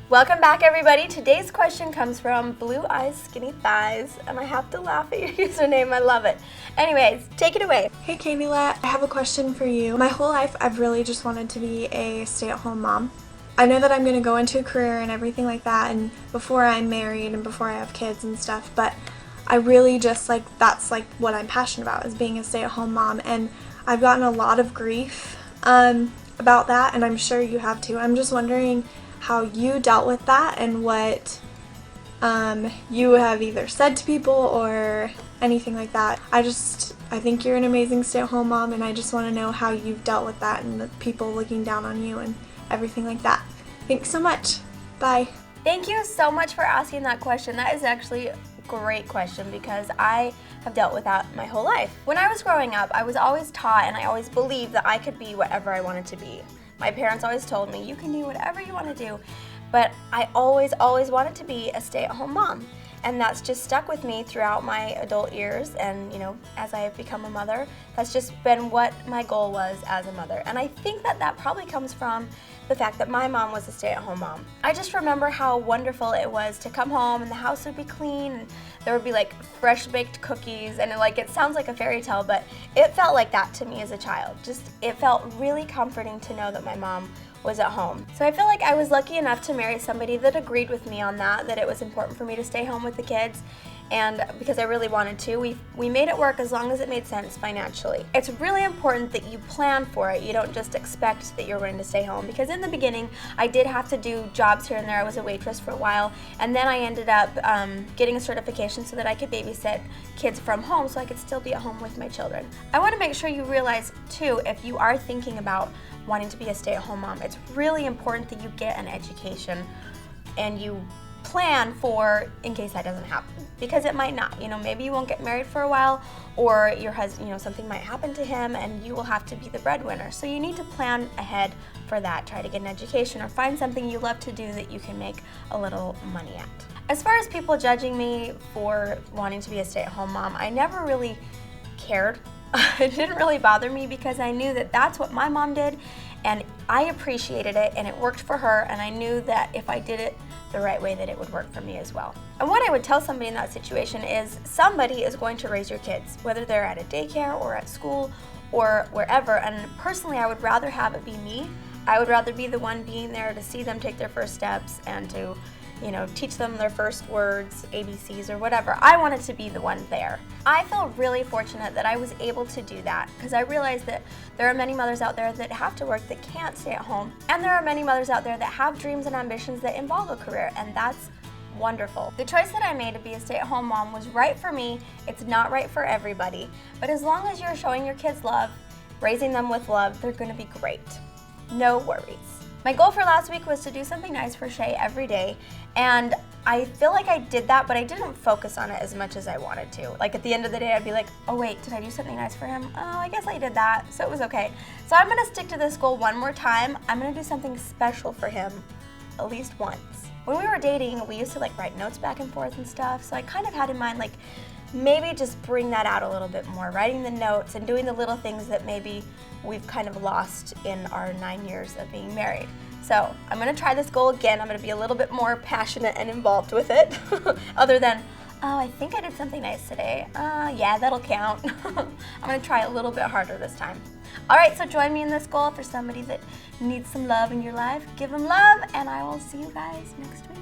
Welcome back, everybody. Today's question comes from Blue Eyes Skinny Thighs, and I have to laugh at your username. I love it. Anyways, take it away. Hey Katilette, I have a question for you. My whole life I've really just wanted to be a stay-at-home mom. I know that I'm going to go into a career and everything like that, and before I'm married and before I have kids and stuff, but I really just that's what I'm passionate about, is being a stay-at-home mom, and I've gotten a lot of grief about that, and I'm sure you have too. I'm just wondering how you dealt with that and what you have either said to people or anything like that. I think you're an amazing stay-at-home mom, and I just want to know how you've dealt with that and the people looking down on you and everything like that. Thanks so much. Bye. Thank you so much for asking that question. That is actually a great question because I have dealt with that my whole life. When I was growing up, I was always taught and I always believed that I could be whatever I wanted to be. My parents always told me, you can do whatever you want to do, but I always wanted to be a stay-at-home mom. And that's just stuck with me throughout my adult years, and as I have become a mother, that's just been what my goal was as a mother. And I think that probably comes from the fact that my mom was a stay-at-home mom. I just remember how wonderful it was to come home and the house would be clean, and there would be fresh baked cookies, and it sounds like a fairy tale, but it felt like that to me as a child. It felt really comforting to know that my mom was at home. So I feel like I was lucky enough to marry somebody that agreed with me on that it was important for me to stay home with the kids, and because I really wanted to, we made it work as long as it made sense financially. It's really important that you plan for it. You don't just expect that you're going to stay home, because in the beginning I did have to do jobs here and there. I was a waitress for a while, and then I ended up getting a certification so that I could babysit kids from home so I could still be at home with my children. I want to make sure you realize too, if you are thinking about wanting to be a stay-at-home mom, it's really important that you get an education and you plan for in case that doesn't happen, because it might not. Maybe you won't get married for a while, or your husband, something might happen to him and you will have to be the breadwinner. So you need to plan ahead for that. Try to get an education or find something you love to do that you can make a little money at. As far as people judging me for wanting to be a stay-at-home mom, I never really cared. It didn't really bother me because I knew that that's what my mom did, and I appreciated it, and it worked for her, and I knew that if I did it the right way, that it would work for me as well. And what I would tell somebody in that situation is somebody is going to raise your kids, whether they're at a daycare or at school or wherever, and personally I would rather have it be me. I would rather be the one being there to see them take their first steps and to teach them their first words, ABCs, or whatever. I wanted to be the one there. I feel really fortunate that I was able to do that, because I realized that there are many mothers out there that have to work that can't stay at home, and there are many mothers out there that have dreams and ambitions that involve a career, and that's wonderful. The choice that I made to be a stay-at-home mom was right for me. It's not right for everybody, but as long as you're showing your kids love, raising them with love, they're going to be great. No worries. My goal for last week was to do something nice for Shay every day, and I feel like I did that, but I didn't focus on it as much as I wanted to. At the end of the day, I'd be like, oh wait, did I do something nice for him? Oh, I guess I did that, so it was okay. So I'm gonna stick to this goal one more time. I'm gonna do something special for him at least once. When we were dating, we used to write notes back and forth and stuff, so I kind of had in mind maybe just bring that out a little bit more, writing the notes and doing the little things that maybe we've kind of lost in our 9 years of being married. So I'm gonna try this goal again. I'm gonna be a little bit more passionate and involved with it, other than, oh, I think I did something nice today. Yeah, that'll count. I'm gonna try a little bit harder this time. All right, so join me in this goal for somebody that needs some love in your life. Give them love, and I will see you guys next week.